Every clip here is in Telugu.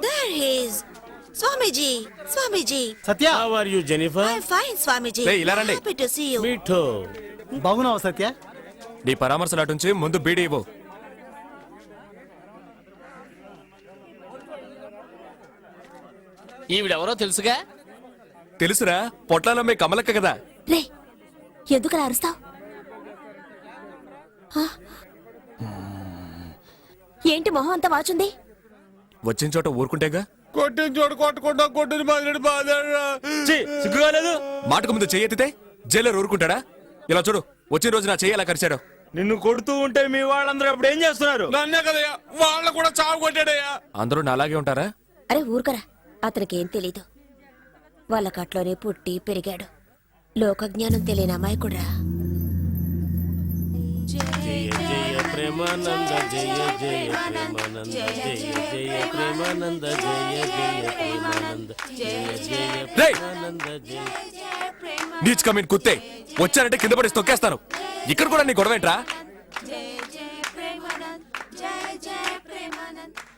There he is. Swamiji, Swamiji. Satya, How are you, Jennifer? I'm fine, Swamiji. Hey, ఇలా రండి. Happy to see you. Me too. బాగున్నావా సత్య? నీ పరామర్శలు అటుంచి ముందు బీడీ ఇవ్వు. ఈవిడెవరో తెలుసుగా? తెలుసురా, పొట్లాలమ్మే కమలక్క కదా. రే, ఎందుకలా అరుస్తావు? ఏంటి మొహం అంతా వాచుంది? వచ్చిన చోట ఊరుకుంటేగా. కొట్టిన చోటు కొట్టకుండా కొట్టిన బాధ బాధ సిగ్గుగాలేదు. మాటకు ముందు చెయ్యెత్తితే జైలర్ ఊరుకుంటాడా? ఇలా చూడు, వచ్చిన రోజు నా చెయ్యి అలా కరిచాడు. నిన్ను కొడుతూ ఉంటే మీ వాళ్ళందరూ అప్పుడు ఏం చేస్తున్నారు? నన్నే కదయ్యా, వాళ్ళ కూడా చావు కొట్టాడయ్యా. అందరూ నా అలాగే ఉంటారా? అరే ఊరుకరా, అతనికి ఏం తెలీదు. వాళ్ళ కట్లోనే పుట్టి పెరిగాడు. లోకజ్ఞానం తెలియని అమాయకుడ్రా. జయ జయ ప్రేమానంద, జయ జయ ప్రేమానంద, జయ జయ ప్రేమానంద, జయ జయ ప్రేమానంద, జయ జయ ప్రేమానంద, జయ. నీచ్ కమీన్ కుత్తే, వచ్చానంటే కింద పడి తొక్కేస్తాను. ఇక్కడ కూడా నీ గొడవేంట్రా?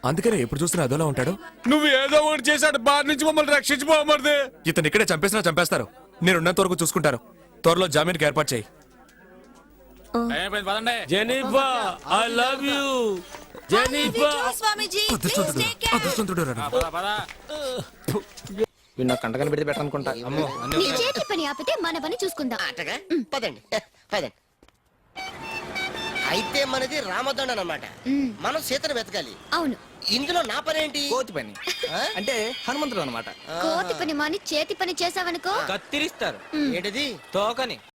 అందుకనే ఎప్పుడు చూసినా అదోలా ఉంటాడు. నువ్వు ఏదో ఒకటి చేశాడు, బాధ నుంచి మమ్మల్ని రక్షించిపోమది. ఇతను ఇక్కడే చంపేసినా చంపేస్తారు. నేనున్నంత వరకు చూసుకుంటారు. త్వరలో జామీన్కి ఏర్పాటు చేయి. Jennifer, I love you. Jennifer. Swamiji, అదృష్టవంతుడు రా. వీడు కంట కనిపెడితే బెటర్ అనుకుంటా. అమ్మో, నీ చేతి పని ఆపితే మన పని చూసుకుందాం. అటగా పదండి పదండి. అయితే మనది రామదండ అన్నమాట. మనం సీతను వెతకాలి. అవును. ఇందులో నా పని ఏంటి? కోతి పని అంటే హనుమంతుడు అనమాట. కోతి పని మాని చేతి పని చేసావనుకో కత్తిరిస్తారు. ఏంటిది? తోకని